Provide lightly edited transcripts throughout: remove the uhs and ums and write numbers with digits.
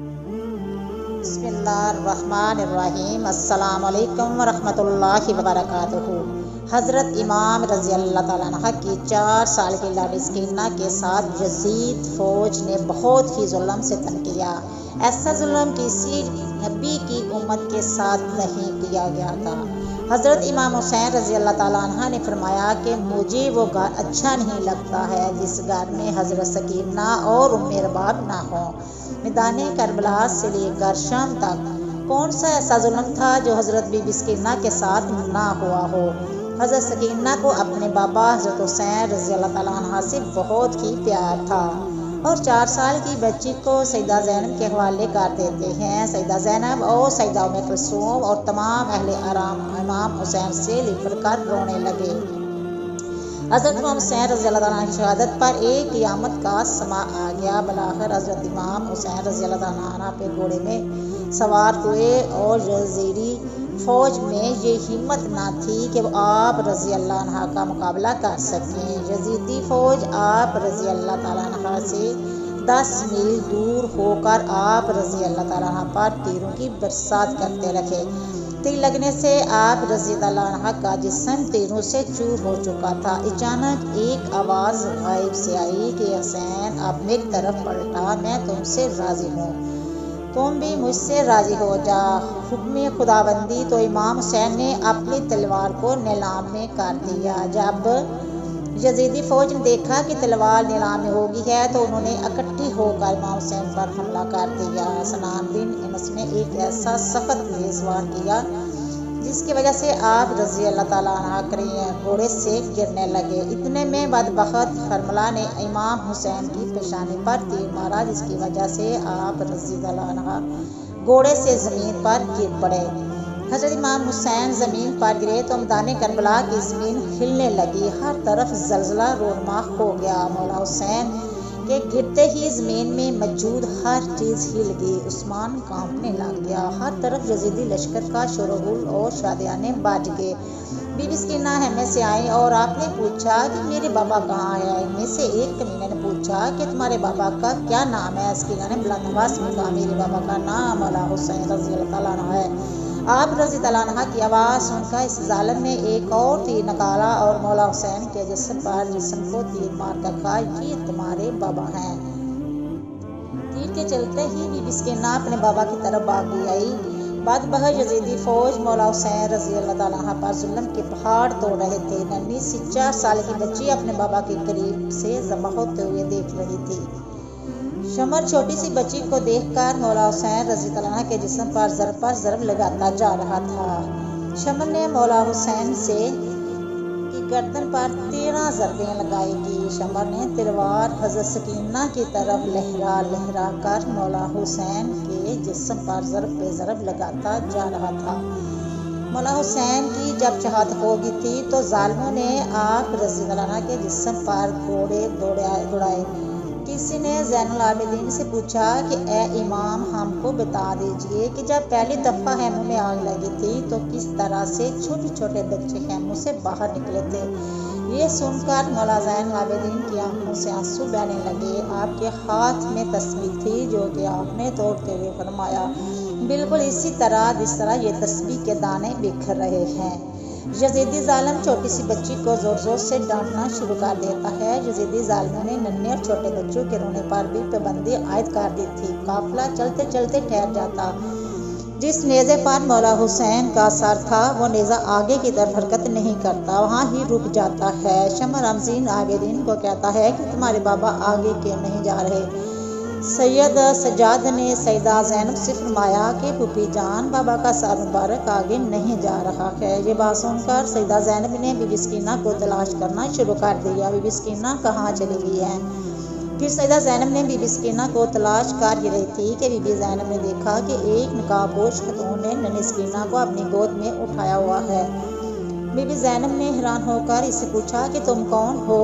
बिस्मिल्लाहिर्रहमानिर्रहीम। अस्सलाम वालेकुम वरहमतुल्लाहि वबरकातुहू। हज़रत इमाम रज़ी अल्लाह तआला अन्हा की 4 साल की लाडी सकीना के साथ यजीद फौज ने बहुत ही जुल्म सितम किया। ऐसा जुल्म किसी नबी की उम्मत के साथ नहीं किया गया था। हज़रत इमाम हुसैन रज़ी अल्लाह तआला अन्हा ने फरमाया कि मुझे वो घर अच्छा नहीं लगता है जिस घर में हज़रत सकीना और उम्मे रबाब ना हो। मैदान करबला से लेकर शाम तक कौन सा ऐसा जुल्म था जो हज़रत बीबी सकीना के साथ ना हुआ हो। हज़रत सकीना को अपने बाबा हज़रत हुसैन रज़ी अल्लाह तआला अन्हा से बहुत ही प्यार था और 4 साल की बच्ची को सैयदा ज़ैनब के हवाले कर देते हैं। सैयदा ज़ैनब और सैयदा उम्मे कुलसूम और तमाम अहले आराम इमाम हुसैन से लिपट कर रोने लगे। हज़रत इमाम हुसैन रज़ी अल्लाह तआला की शहादत पर एक क़यामत का समा आ गया। बलाखिर हज़रत इमाम हुसैन रज़ी अल्लाह तआला पे घोड़े में सवार हुए और यज़ीदी फौज में ये हिम्मत ना थी कि वो आप रज़ी अल्लाह अन्हा का मुकाबला कर सकें। यज़ीदी फौज आप रज़ी अल्लाह तआला अन्हा से 10 मील दूर होकर आप रज़ी अल्लाह तआला अन्हा पर तीरों की बरसात करते रखे। तीर लगने से आप रज़ी अल्लाह अन्हा का जिस्म तीरों से चूर हो चुका था। अचानक एक आवाज़ गायब से आई कि हुसैन आप मेरी तरफ पलटा, मैं तुमसे राज़ी हूँ, तुम भी मुझसे राज़ी हो जा। हुक्म खुदाबंदी तो इमाम हुसैन ने अपनी तलवार को नीलाम में कर दिया। जब यज़ीदी फौज ने देखा कि तलवार नीलाम में हो गई है तो उन्होंने इकट्ठी होकर इमाम हुसैन पर हमला कर दिया। सनान बिन इनस ने एक ऐसा सख्त तेज वार किया जिसकी वजह से आप रज़ी अल्लाह तआला अन्हा घोड़े से गिरने लगे। इतने में बदबख्त हरमला ने इमाम हुसैन की पेशानी पर तीर मारा जिसकी वजह से आप रज़ी अल्लाह अन्हा घोड़े से ज़मीन पर गिर पड़े। हज़रत इमाम हुसैन ज़मीन पर गिरे तो मैदान करबला की ज़मीन हिलने लगी, हर तरफ ज़लज़ला रोनमा हो गया। मौला हुसैन के गिरते ही ज़मीन में मौजूद हर चीज़ हिल गई। उस्मान कांपने लग गया। हर तरफ यज़ीदी लश्कर का शोरगुल और शादियाने बाज गए। बीबी सकीना हमें से आई और आपने पूछा कि मेरे बाबा कहाँ है। इनमें से एक कमीने ने पूछा कि तुम्हारे बाबा का क्या नाम है। सकीना ने बुलंद आवाज़ में कहा, मेरे बाबा का नाम मौला हुसैन रज़ी अल्लाह तआला अन्हु है। आप रज़ी तआला अन्हा की आवाज़ सुनकर इस जालिम ने एक और तीर निकाला और मौला हुसैन के जिस्म को तीर मार कर कहा, ये तुम्हारे बाबा हैं। तीर के चलते ही बीबी सकीना अपने बाबा की तरफ भागी आई। बदबह यज़ीदी फौज मौला हुसैन रज़ी अल्लाह तआला अन्हा पर जुल्म के पहाड़ तोड़ रहे थे। नन्ही सी 4 साल की बच्ची अपने बाबा के करीब से ज़बह होते हुए देख रही थी। शमर छोटी सी बच्ची को देखकर मौला हुसैन रज़ी अल्लाह अन्हा के जिस्म पर ज़रब लगाता जा रहा था। शमर ने मौला हुसैन से की गर्दन पर 13 ज़रबें लगाएगी। शमर ने तलवार हज़रत सकीना की तरफ लहरा कर मौला हुसैन के जिस्म पर ज़रब पे ज़रब लगाता जा रहा था। मौला हुसैन की जब शहादत हो गई थी तो जालिमों ने आप रज़ी अल्लाह अन्हा के जिस्म पर घोड़े दौड़ाए। किसी ने ज़ैनुल आबिदीन से पूछा कि ए इमाम, हमको बता दीजिए कि जब पहली दफ़ा खैमों में आग लगी थी तो किस तरह से छोटे छोटे बच्चे खैमों से बाहर निकले थे। ये सुनकर मौला ज़ैनुल आबिदीन की आंखों से आंसू बहने लगे। आपके हाथ में तस्बीह थी जो कि आपने तोड़ते हुए फरमाया, बिल्कुल इसी तरह जिस तरह ये तस्बीह के दाने बिखर रहे हैं। यज़ीदी जालिम छोटी सी बच्ची को ज़ोर ज़ोर से डांटना शुरू कर देता है। यज़ीदी जालिमों ने नन्हे और छोटे बच्चों के रोने पर भी पाबंदी आयद कर दी थी। काफिला चलते चलते ठहर जाता। जिस नेज़े पर मौला हुसैन का सर था वो नेज़ा आगे की तरफ हरकत नहीं करता, वहाँ ही रुक जाता है। शमर अमज़ीन आबिदीन को कहता है कि तुम्हारे बाबा आगे क्यों नहीं जा रहे। सैयद सज्जाद ने सैयदा ज़ैनब से फरमाया कि फूफी जान, बाबा का सर मुबारक आगे नहीं जा रहा है। ये बात सुनकर सैयदा ज़ैनब ने बीबी सकीना को तलाश करना शुरू कर दिया। बीबी सकीना कहाँ चली गई है। फिर सैयदा ज़ैनब ने बीबी सकीना को तलाश कर रही थी कि बीबी ज़ैनब ने देखा कि एक नकाबपोश खतून ने नन्ही सकीना को अपनी गोद में उठाया हुआ है। बीबी ज़ैनब ने हैरान होकर इससे पूछा कि तुम कौन हो।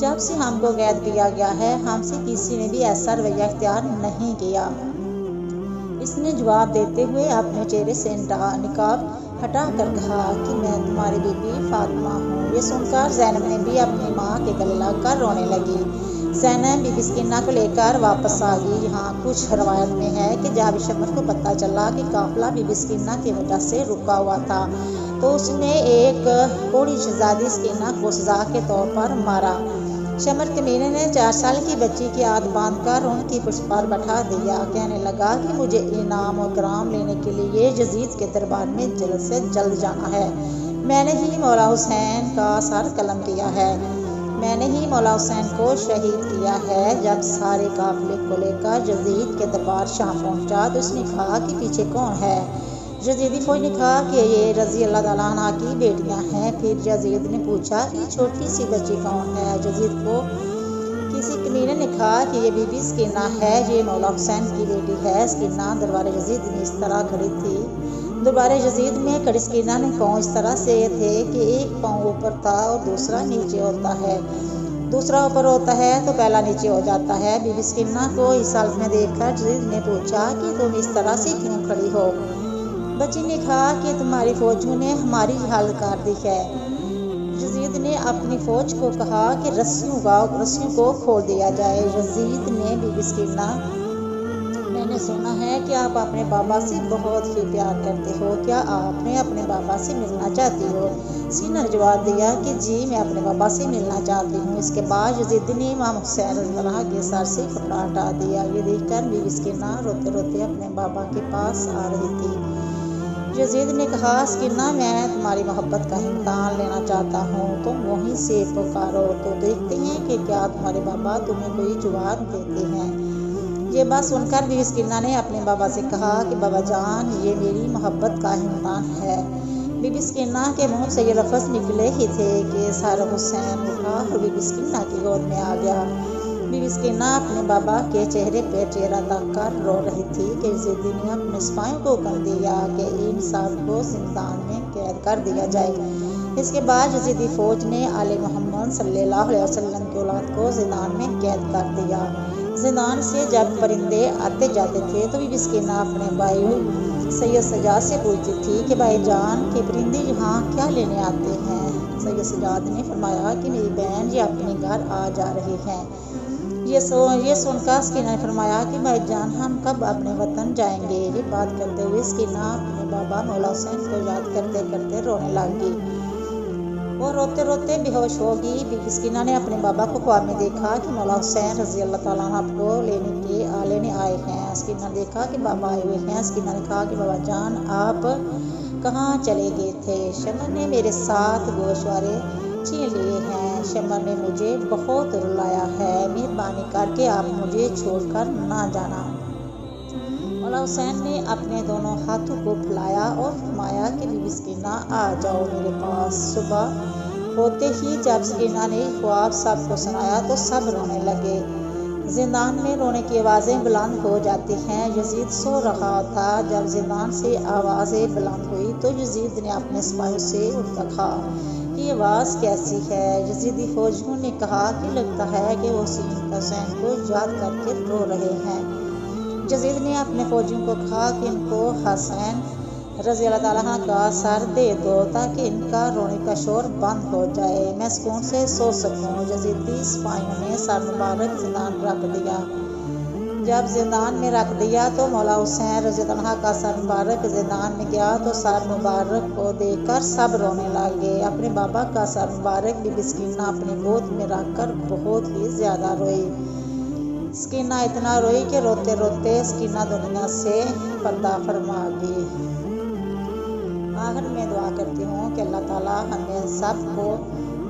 जब से हमको कैद किया गया है हमसे किसी ने भी ऐसा रवैया इख्तियार नहीं किया। इसने जवाब देते हुए अपने चेहरे से निकाब हटा कर कहा कि मैं तुम्हारी बीबी फातिमा हूँ। ये सुनकर ज़ैनब ने भी अपनी माँ के गले लगकर रोने लगी। ज़ैनब बीबी स्किन्ना को लेकर वापस आ गई। यहाँ कुछ रवायत में है कि जब शमर को पता चला कि काफिला बीबी स्किन्ना की वजह से रुका हुआ था तो उसने एक कोड़ी शहजादी स्किन्ना को सजा के तौर पर मारा। शमर कमीने ने 4 साल की बच्ची की हाथ बांध कर उनकी पुष्ट पर बैठा दिया। कहने लगा कि मुझे इनाम और ग्राम लेने के लिए यजीद के दरबार में जल्द से जल्द जाना है। मैंने ही मौला हुसैन का सर कलम किया है, मैंने ही मौला हुसैन को शहीद किया है। जब सारे काफिले को लेकर यजीद के दरबार शाम पहुंचा तो उसने कहा कि पीछे कौन है। यजीदी फौज ने कहा कि ये रज़ी अल्लाह ताला अन्हा की बेटियां हैं। फिर यजीद ने पूछा कि छोटी सी बच्ची कौन है। यजीद को किसी कमीने ने कहा कि ये बीबी स्किन्ना है, ये मौला हुसैन की बेटी है। स्किन्ना दरबार यजीद में इस तरह खड़ी थी। दरबार यजीद में खड़ी स्किन्ना ने पाँव इस तरह से थे कि एक पाँव ऊपर था और दूसरा नीचे होता है, दूसरा ऊपर होता है तो पहला नीचे हो जाता है। बीबी स्किन्ना को इस हालत में देखकर यजीद ने पूछा कि तुम इस तरह से क्यों खड़ी हो। बच्ची ने कहा कि तुम्हारी फौजियों ने हमारी हालत कर दी है। यजीद ने अपनी फौज को कहा कि रस्सियों को खोल दिया जाए। यजीद ने बीबी स्किन्ना, मैंने सुना है कि आप अपने बाबा से बहुत ही प्यार करते हो, क्या आपने अपने बाबा से मिलना चाहती हो। स्किन्ना ने जवाब दिया कि जी मैं अपने बाबा से मिलना चाहती हूँ। इसके बाद यजीद ने इमाम हुसैन रज़ियल्लाहु अन्हु के सर से कपड़ा हटा दिया। ये देखकर बीबी स्किन्ना रोते रोते अपने बाबा के पास आ रही थी। यजीद ने कहा स्किन्ना मैं तुम्हारी मोहब्बत का इम्तिहान लेना चाहता हूँ, तुम वहीं से पुकारो तो देखते हैं कि क्या तुम्हारे बाबा तुम्हें कोई जवाब देते हैं। ये बात सुनकर बीबी स्किन्ना ने अपने बाबा से कहा कि बाबा जान ये मेरी मोहब्बत का इम्तिहान है। बीबी स्किन्ना के मुंह से ये लफ्ज़ निकले ही थे कि सर हुसैन उठा और बीबी स्किन्ना की गोद में आ गया। बीबी स्किन्ना अपने बाबा के चेहरे पे चेहरा रख कर रो रही थी कि यजीद ने अपने सिपाहियों को हुक्म दिया कि इन सब को जिंदान में कैद कर दिया जाए। इसके बाद यजीदी फौज ने आले मोहम्मद सल्लल्लाहु अलैहि वसल्लम की औलाद को जिंदान में कैद कर दिया। जिंदान से जब परिंदे आते जाते थे तो बीबी स्किन्ना अपने भाई सैयद सजाद से पूछती थी कि भाई जान के परिंदे यहाँ क्या लेने आते हैं। सैयद सजाद ने फरमाया कि मेरी बहन ये अपने घर आ जा रही हैं। ये सुनकर स्किन्ना ने फरमाया कि भाईजान हम कब अपने वतन जाएंगे। ये बात करते हुए स्किन्ना अपने बाबा मौला हुसैन को याद करते करते रोने लगी। वो रोते रोते बेहोश हो गई। बीबी स्किन्ना ने अपने बाबा को ख्वाब में देखा कि मौला हुसैन रज़ी अल्लाह ताला अन्हु को लेने आए हैं। स्किन्ना ने देखा कि बाबा आए हुए हैं। स्किन्ना ने कहा कि बाबा जान आप कहाँ चले गए थे। शमर ने मेरे साथ गोशवारे छीन लिए हैं। शमर ने मुझे बहुत रुलाया है, मेहरबानी करके आप मुझे छोड़कर ना जाना। मौला हुसैन ने अपने दोनों हाथों को फैलाया और फरमाया कि बीबी स्किन्ना आ जाओ मेरे पास। सुबह होते ही जब स्किन्ना ने ख्वाब सबको सुनाया तो सब रोने लगे। जिंदान में रोने की आवाज़ें बुलंद हो जाती हैं। यजीद सो रहा था। जब जिंदान से आवाज़ें बुलंद हुई तो यजीद ने अपने सिपाहियों से कहा कि आवाज़ कैसी है। यजीदी फौजियों ने कहा कि लगता है कि वो हुसैन को याद करके रो रहे हैं। यजीद ने अपने फौजियों को कहा कि इनको हुसैन रज़ी अल्लाह ताला अन्हु का सर दे दो ताकि इनका रोने का शोर बंद हो जाए, मैं सुकून से सो सकूं। यजीदी सिपाहियों ने सर मुबारक जिंदान रख दिया। जब जिंदान में रख दिया तो मौला हुसैन रज़ी अल्लाह अन्हु का सर मुबारक जिंदान में गया तो सर मुबारक को देखकर सब रोने लगे। अपने बाबा का सर मुबारक बीबी स्किन्ना अपनी गोद में रखकर बहुत ही ज़्यादा रोई। स्किन्ना इतना रोई कि रोते रोते स्किन्ना दुनिया से पर्दा फरमा गई। आखिर में दुआ करती हूँ कि अल्लाह ताला हमें सबको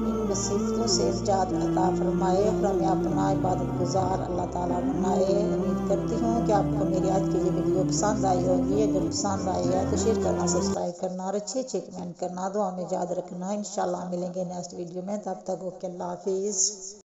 इन मुसीबतों से निजात अता फरमाए और हमें अपना इबादत गुजार अल्लाह ताला बनाए। उम्मीद करती हूँ कि आपको मेरी आज की ये वीडियो पसंद आई होगी। अगर पसंद आई है तो शेयर करना, सब्सक्राइब करना और अच्छे कमेंट करना, दुआ में याद रखना। इंशाल्लाह मिलेंगे नेक्स्ट वीडियो में। तब तक ओके, अल्लाह हाफिज़।